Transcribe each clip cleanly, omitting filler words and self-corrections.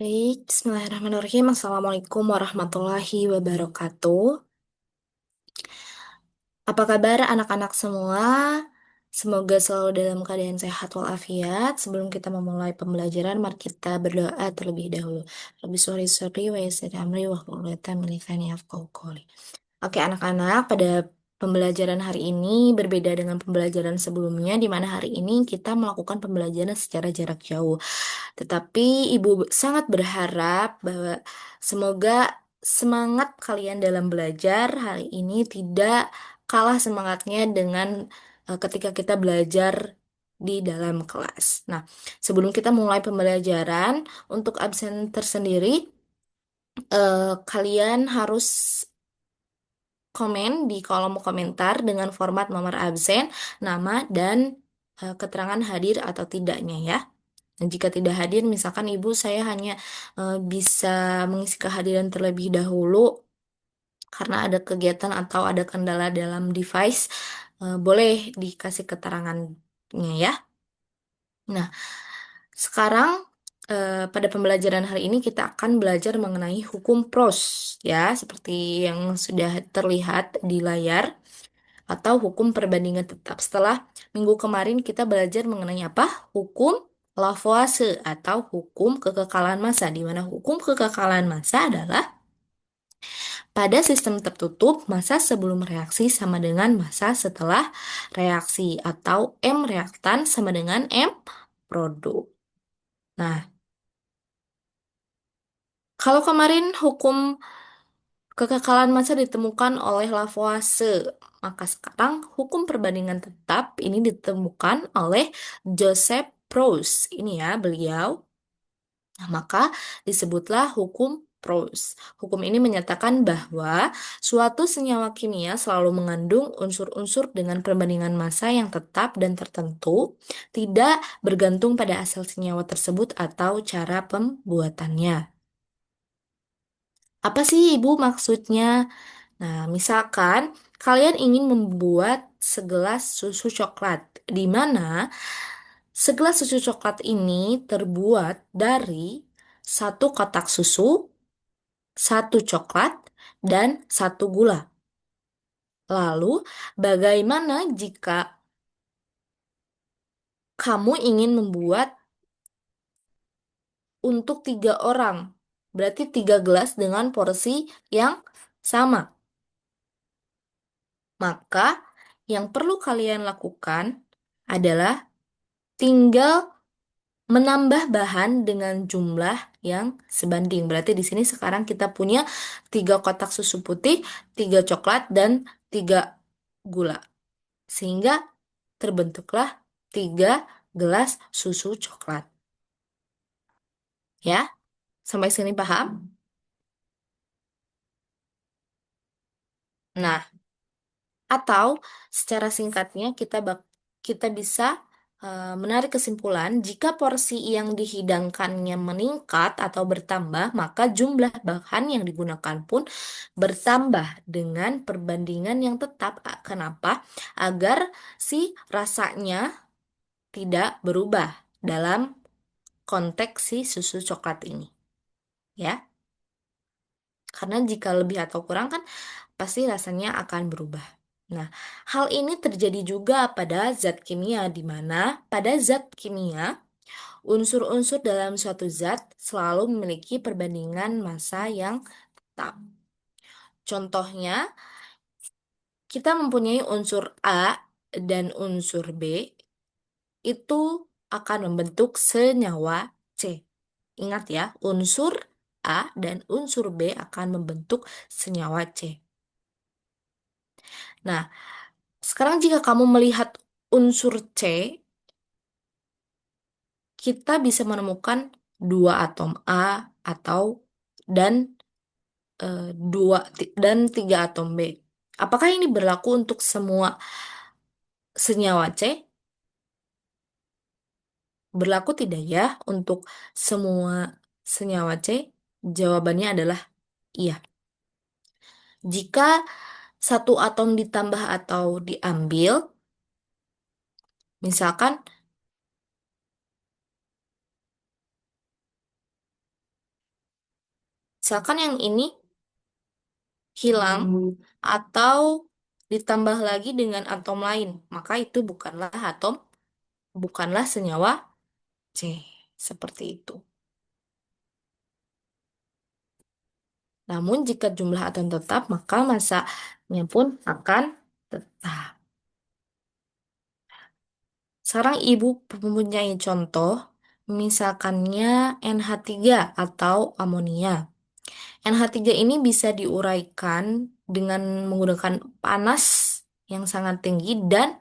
Baik, Bismillahirrahmanirrahim. Assalamualaikum warahmatullahi wabarakatuh. Apa kabar anak-anak semua? Semoga selalu dalam keadaan sehat walafiat. Sebelum kita memulai pembelajaran, mari kita berdoa terlebih dahulu. Rabbi sholli sholli wa yassir amri wahlul 'uqdatam min lisani yafqahu qawli. Oke, anak-anak, pada pembelajaran hari ini berbeda dengan pembelajaran sebelumnya, di mana hari ini kita melakukan pembelajaran secara jarak jauh. Tetapi Ibu sangat berharap bahwa semoga semangat kalian dalam belajar hari ini tidak kalah semangatnya dengan ketika kita belajar di dalam kelas. Nah, sebelum kita mulai pembelajaran, untuk absen tersendiri, kalian harus komen di kolom komentar dengan format nomor absen, nama, dan keterangan hadir atau tidaknya ya. Dan jika tidak hadir, misalkan ibu saya hanya bisa mengisi kehadiran terlebih dahulu karena ada kegiatan atau ada kendala dalam device, boleh dikasih keterangannya ya. Nah, sekarang pada pembelajaran hari ini kita akan belajar mengenai hukum pros ya, seperti yang sudah terlihat di layar atau hukum perbandingan tetap. Setelah minggu kemarin kita belajar mengenai apa? Hukum Lavoisier atau hukum kekekalan massa, di mana hukum kekekalan massa adalah pada sistem tertutup, massa sebelum reaksi sama dengan massa setelah reaksi, atau M reaktan sama dengan M produk. Nah, kalau kemarin hukum kekekalan massa ditemukan oleh Lavoisier, maka sekarang hukum perbandingan tetap ini ditemukan oleh Joseph Proust. Ini ya beliau. Nah, maka disebutlah hukum Proust. Hukum ini menyatakan bahwa suatu senyawa kimia selalu mengandung unsur-unsur dengan perbandingan massa yang tetap dan tertentu, tidak bergantung pada asal senyawa tersebut atau cara pembuatannya. Apa sih Ibu maksudnya? Nah, misalkan kalian ingin membuat segelas susu coklat, di mana segelas susu coklat ini terbuat dari satu kotak susu, satu coklat, dan satu gula. Lalu, bagaimana jika kamu ingin membuat untuk 3 orang? Berarti 3 gelas dengan porsi yang sama. Maka, yang perlu kalian lakukan adalah tinggal menambah bahan dengan jumlah yang sebanding. Berarti di sini sekarang kita punya 3 kotak susu putih, 3 coklat, dan 3 gula. Sehingga terbentuklah 3 gelas susu coklat. Ya, sampai sini paham? Nah, atau secara singkatnya kita bisa menarik kesimpulan jika porsi yang dihidangkannya meningkat atau bertambah, maka jumlah bahan yang digunakan pun bertambah dengan perbandingan yang tetap. Kenapa? Agar si rasanya tidak berubah dalam konteks si susu coklat ini, ya. Karena jika lebih atau kurang kan pasti rasanya akan berubah. Nah, hal ini terjadi juga pada zat kimia, di mana pada zat kimia, unsur-unsur dalam suatu zat selalu memiliki perbandingan massa yang tetap. Contohnya, kita mempunyai unsur A dan unsur B, itu akan membentuk senyawa C. Ingat ya, unsur A dan unsur B akan membentuk senyawa C. Nah, sekarang jika kamu melihat unsur C, kita bisa menemukan 2 atom A atau dan 3 atom B. Apakah ini berlaku untuk semua senyawa C? Berlaku tidak ya untuk semua senyawa C? Jawabannya adalah iya. Jika satu atom ditambah atau diambil, misalkan Misalkan yang ini hilang atau ditambah lagi dengan atom lain, maka itu bukanlah senyawa C. Seperti itu. Namun jika jumlah atom tetap, maka masanya pun akan tetap. Sekarang Ibu mempunyai contoh, misalkannya NH3 atau amonia. NH3 ini bisa diuraikan dengan menggunakan panas yang sangat tinggi dan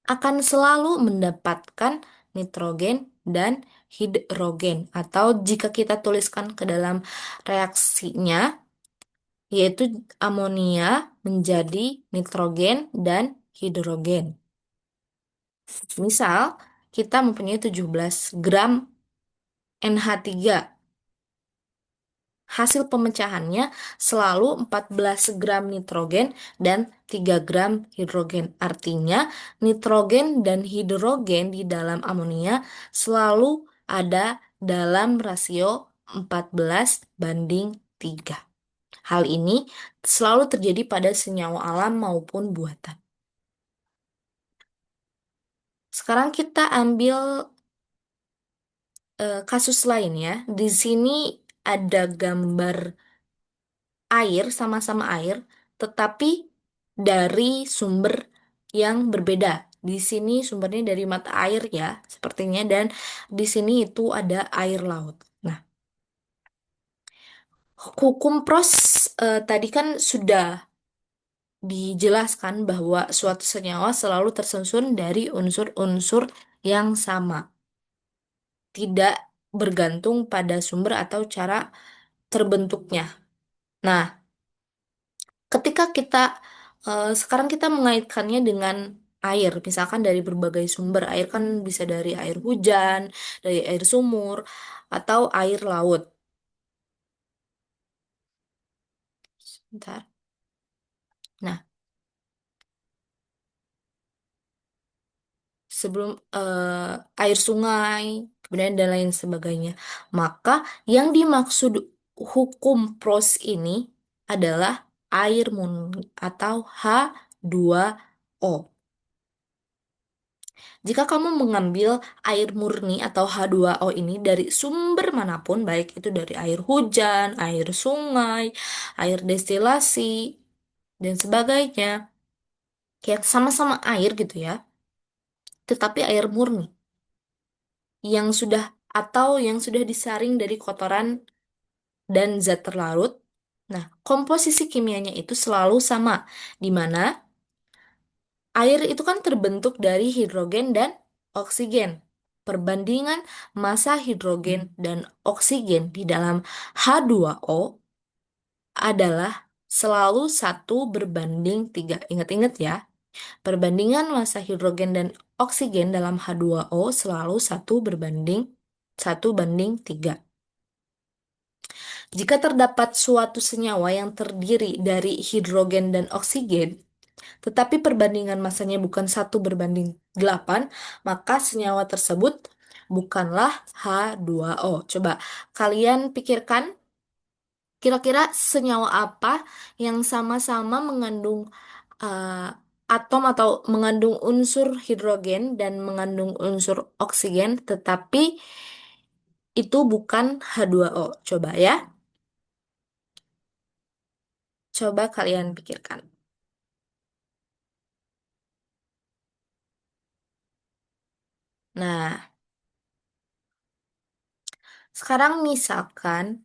akan selalu mendapatkan nitrogen dan hidrogen. Atau jika kita tuliskan ke dalam reaksinya, yaitu amonia menjadi nitrogen dan hidrogen. Misal, kita mempunyai 17 gram NH3. Hasil pemecahannya selalu 14 gram nitrogen dan 3 gram hidrogen. Artinya, nitrogen dan hidrogen di dalam amonia selalu ada dalam rasio 14:3. Hal ini selalu terjadi pada senyawa alam maupun buatan. Sekarang kita ambil kasus lain ya. Di sini ada gambar air, sama-sama air, tetapi dari sumber yang berbeda. Di sini sumbernya dari mata air ya, sepertinya, dan di sini itu ada air laut. Nah, hukum pros tadi kan sudah dijelaskan bahwa suatu senyawa selalu tersusun dari unsur-unsur yang sama, tidak bergantung pada sumber atau cara terbentuknya. Nah, ketika sekarang kita mengaitkannya dengan air, misalkan dari berbagai sumber, air kan bisa dari air hujan, dari air sumur, atau air laut. Sebentar. Nah, sebelum air sungai, kemudian dan lain sebagainya. Maka yang dimaksud hukum Pros ini adalah air murni atau H2O. Jika kamu mengambil air murni atau H2O ini dari sumber manapun, baik itu dari air hujan, air sungai, air destilasi, dan sebagainya, kayak sama-sama air gitu ya, tetapi air murni yang sudah atau yang sudah disaring dari kotoran dan zat terlarut. Nah, komposisi kimianya itu selalu sama, di mana air itu kan terbentuk dari hidrogen dan oksigen. Perbandingan massa hidrogen dan oksigen di dalam H2O adalah selalu 1:3. Ingat-ingat ya, perbandingan massa hidrogen dan oksigen dalam H2O selalu 1:3. Jika terdapat suatu senyawa yang terdiri dari hidrogen dan oksigen, tetapi perbandingan masanya bukan 1:8, maka senyawa tersebut bukanlah H2O. Coba kalian pikirkan, kira-kira senyawa apa yang sama-sama mengandung uh, atom atau mengandung unsur hidrogen dan mengandung unsur oksigen, tetapi itu bukan H2O. Coba ya, coba kalian pikirkan. Nah, sekarang misalkan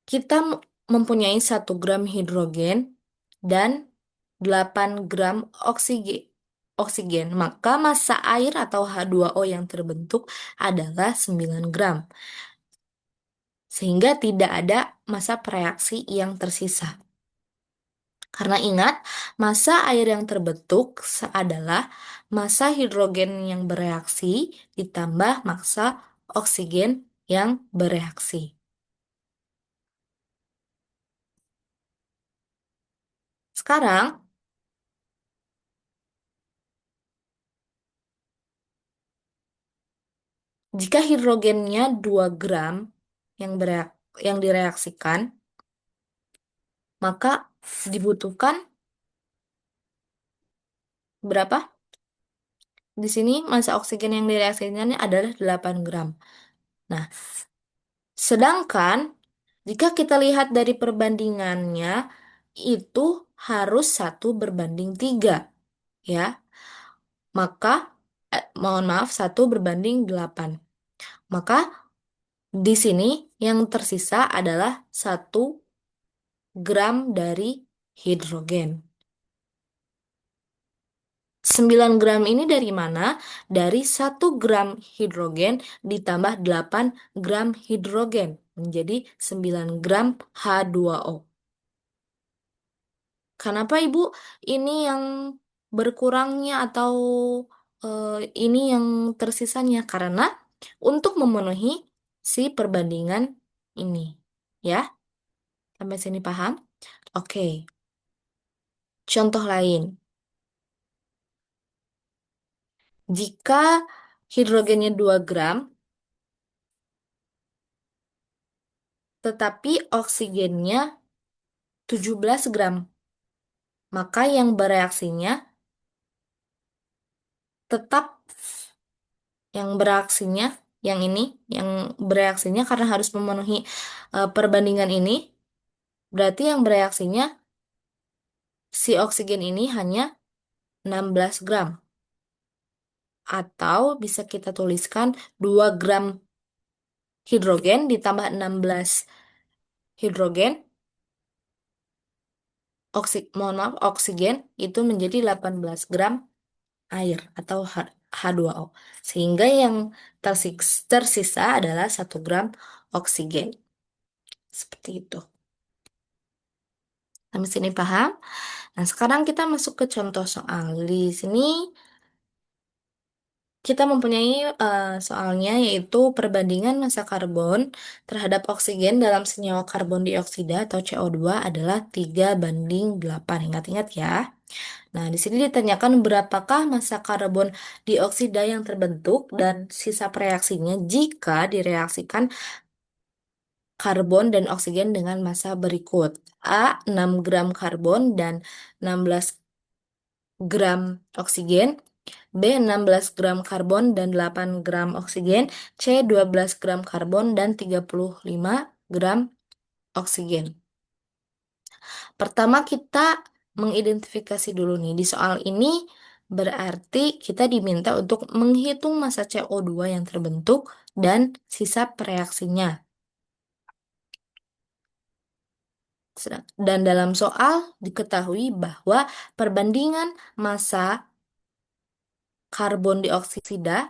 kita mempunyai 1 gram hidrogen dan 8 gram oksigen. Maka massa air atau H2O yang terbentuk adalah 9 gram. Sehingga tidak ada massa reaksi yang tersisa. Karena ingat, massa air yang terbentuk adalah massa hidrogen yang bereaksi ditambah massa oksigen yang bereaksi. Sekarang, jika hidrogennya 2 gram yang bereaksi, yang direaksikan, maka dibutuhkan berapa? Di sini massa oksigen yang direaksikan adalah 8 gram. Nah, sedangkan jika kita lihat dari perbandingannya, itu harus 1:3, ya. Maka, mohon maaf, 1:8. Maka, di sini yang tersisa adalah 1 gram dari hidrogen. 9 gram ini dari mana? Dari 1 gram hidrogen ditambah 8 gram hidrogen menjadi 9 gram H2O. Kenapa Ibu ini yang berkurangnya atau ini yang tersisanya? Karena untuk memenuhi si perbandingan ini. Ya, sampai sini paham? Oke, contoh lain. Jika hidrogennya 2 gram, tetapi oksigennya 17 gram, maka yang bereaksinya tetap yang bereaksinya yang ini, yang bereaksinya karena harus memenuhi perbandingan ini, berarti yang bereaksinya si oksigen ini hanya 16 gram. Atau bisa kita tuliskan 2 gram hidrogen ditambah 16 hidrogen, mohon maaf, oksigen itu menjadi 18 gram air atau H2O. Sehingga yang tersisa adalah 1 gram oksigen. Seperti itu. Sampai sini paham? Nah, sekarang kita masuk ke contoh soal. Di sini kita mempunyai soalnya yaitu perbandingan massa karbon terhadap oksigen dalam senyawa karbon dioksida atau CO2 adalah 3:8. Ingat-ingat ya. Nah, di sini ditanyakan berapakah massa karbon dioksida yang terbentuk dan sisa reaksinya jika direaksikan karbon dan oksigen dengan massa berikut. A. 6 gram karbon dan 16 gram oksigen. B. 16 gram karbon dan 8 gram oksigen. C. 12 gram karbon dan 35 gram oksigen. Pertama kita mengidentifikasi dulu nih. Di soal ini berarti kita diminta untuk menghitung massa CO2 yang terbentuk dan sisa reaksinya. Dan dalam soal diketahui bahwa perbandingan massa karbon dioksida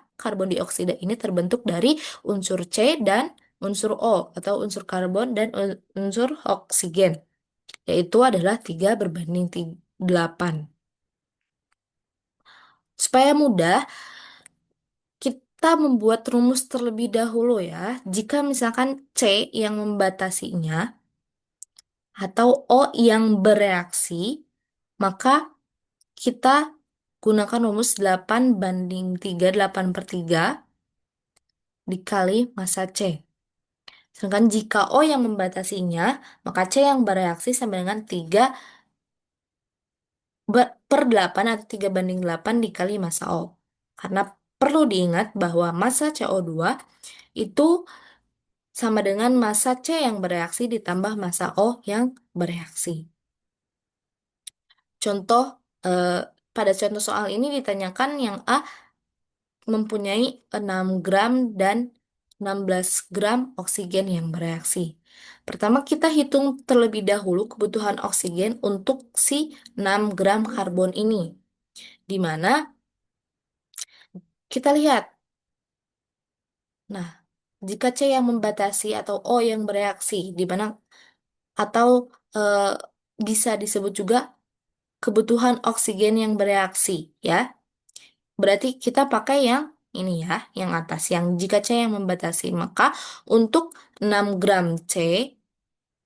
ini terbentuk dari unsur C dan unsur O atau unsur karbon dan unsur oksigen, yaitu adalah 3:8. Supaya mudah, kita membuat rumus terlebih dahulu ya. Jika misalkan C yang membatasinya atau O yang bereaksi, maka kita gunakan rumus 8:3, 8/3 dikali massa C. Sedangkan jika O yang membatasinya, maka C yang bereaksi sama dengan 3/8 atau 3:8 dikali massa O. Karena perlu diingat bahwa massa CO2 itu sama dengan massa C yang bereaksi ditambah massa O yang bereaksi. Contoh, eh, pada contoh soal ini ditanyakan yang A mempunyai 6 gram dan 16 gram oksigen yang bereaksi. Pertama, kita hitung terlebih dahulu kebutuhan oksigen untuk si 6 gram karbon ini. Di mana kita lihat, nah, jika C yang membatasi atau O yang bereaksi, di mana atau eh, bisa disebut juga kebutuhan oksigen yang bereaksi, ya. Berarti kita pakai yang ini ya, yang atas, yang jika C yang membatasi, maka untuk 6 gram C,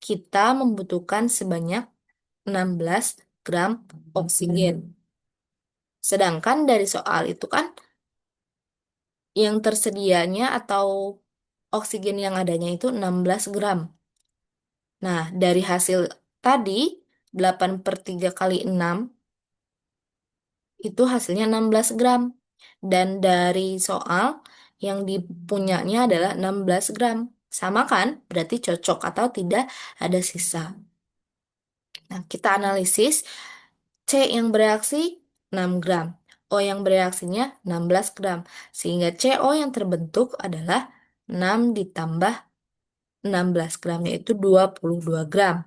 kita membutuhkan sebanyak 16 gram oksigen. Sedangkan dari soal itu kan, yang tersedianya atau oksigen yang adanya itu 16 gram. Nah, dari hasil tadi, 8/3 kali 6 itu hasilnya 16 gram. Dan dari soal yang dipunyanya adalah 16 gram. Sama kan? Berarti cocok atau tidak ada sisa. Nah, kita analisis C yang bereaksi 6 gram. O yang bereaksinya 16 gram. Sehingga CO yang terbentuk adalah 6 ditambah 16 gram, yaitu 22 gram.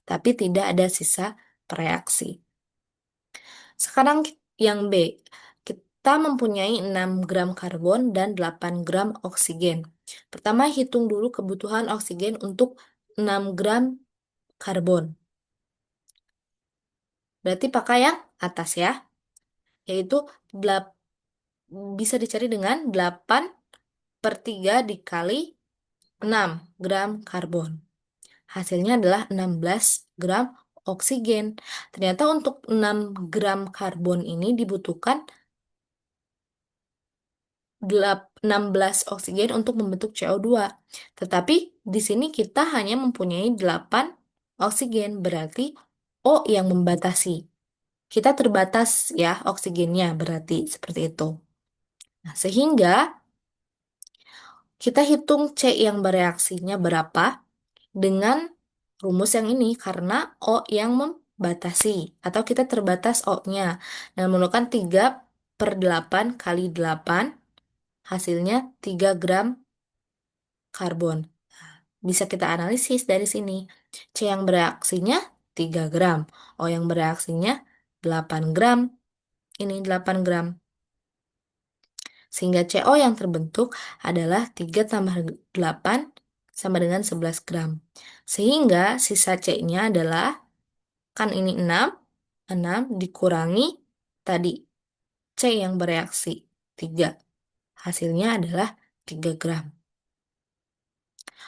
Tapi tidak ada sisa reaksi. Sekarang yang B. Kita mempunyai 6 gram karbon dan 8 gram oksigen. Pertama, hitung dulu kebutuhan oksigen untuk 6 gram karbon. Berarti pakai yang atas ya, yaitu bisa dicari dengan 8/3 dikali 6 gram karbon. Hasilnya adalah 16 gram oksigen. Ternyata untuk 6 gram karbon ini dibutuhkan 16 oksigen untuk membentuk CO2. Tetapi di sini kita hanya mempunyai 8 oksigen, berarti O yang membatasi. Kita terbatas ya oksigennya, berarti seperti itu. Nah, sehingga kita hitung C yang bereaksinya berapa dengan rumus yang ini karena O yang membatasi atau kita terbatas O-nya. Dan menggunakan 3/8 kali 8 hasilnya 3 gram karbon. Bisa kita analisis dari sini. C yang bereaksinya 3 gram. O yang bereaksinya 8 gram. Ini 8 gram. Sehingga CO yang terbentuk adalah 3 tambah 8 sama dengan 11 gram. Sehingga sisa C-nya adalah, kan ini 6, 6 dikurangi tadi C yang bereaksi 3. Hasilnya adalah 3 gram.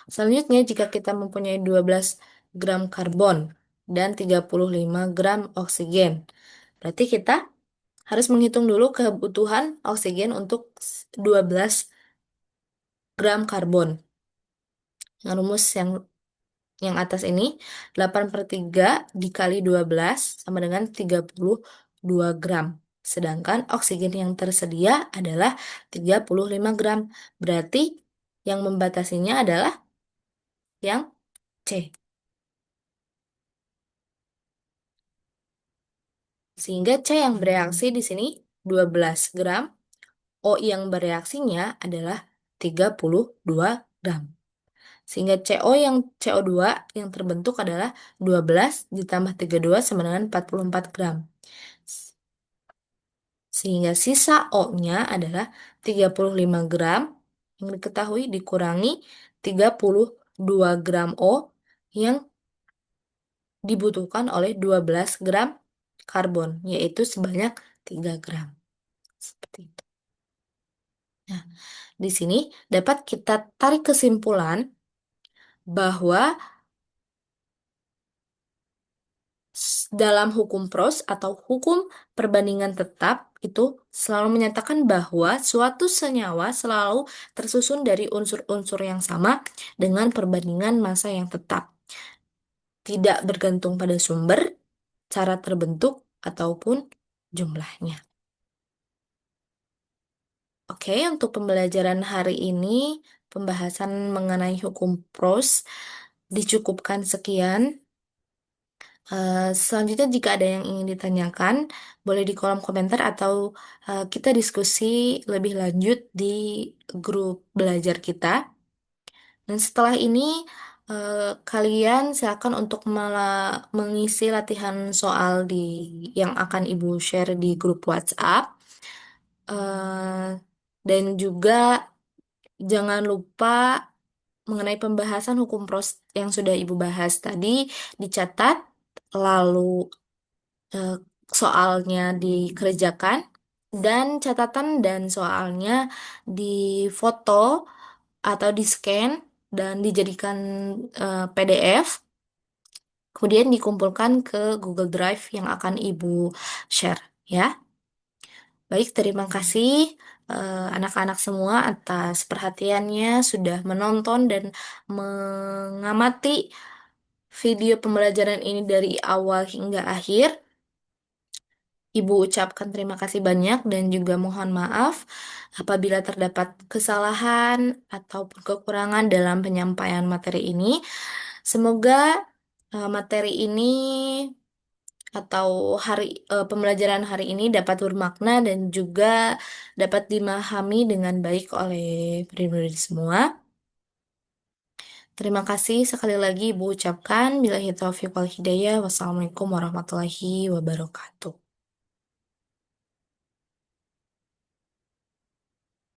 Selanjutnya, jika kita mempunyai 12 gram karbon dan 35 gram oksigen, berarti kita harus menghitung dulu kebutuhan oksigen untuk 12 gram karbon. Yang rumus yang atas ini, 8/3 dikali 12 sama dengan 32 gram. Sedangkan oksigen yang tersedia adalah 35 gram. Berarti yang membatasinya adalah yang C. Sehingga C yang bereaksi di sini 12 gram, O yang bereaksinya adalah 32 gram. Sehingga CO2 yang terbentuk adalah 12 ditambah 32 sama dengan 44 gram. Sehingga sisa O-nya adalah 35 gram yang diketahui dikurangi 32 gram O yang dibutuhkan oleh 12 gram karbon, yaitu sebanyak 3 gram. Seperti itu. Nah, di sini dapat kita tarik kesimpulan bahwa dalam hukum pros atau hukum perbandingan tetap itu selalu menyatakan bahwa suatu senyawa selalu tersusun dari unsur-unsur yang sama dengan perbandingan massa yang tetap, tidak bergantung pada sumber, cara terbentuk, ataupun jumlahnya. Oke, untuk pembelajaran hari ini, pembahasan mengenai hukum pros dicukupkan sekian. Selanjutnya, jika ada yang ingin ditanyakan, boleh di kolom komentar atau kita diskusi lebih lanjut di grup belajar kita. Dan setelah ini, kalian silakan untuk mengisi latihan soal yang akan Ibu share di grup WhatsApp. Eh, dan juga jangan lupa mengenai pembahasan hukum pros yang sudah Ibu bahas tadi dicatat, lalu eh, soalnya dikerjakan, dan catatan dan soalnya difoto atau di-scan dan dijadikan PDF, kemudian dikumpulkan ke Google Drive yang akan Ibu share, ya. Baik, terima kasih anak-anak semua atas perhatiannya sudah menonton dan mengamati video pembelajaran ini dari awal hingga akhir. Ibu ucapkan terima kasih banyak dan juga mohon maaf apabila terdapat kesalahan ataupun kekurangan dalam penyampaian materi ini. Semoga materi ini atau pembelajaran hari ini dapat bermakna dan juga dapat dimahami dengan baik oleh murid-murid semua. Terima kasih sekali lagi Ibu ucapkan. Billahi taufiq wal hidayah. Wassalamualaikum warahmatullahi wabarakatuh.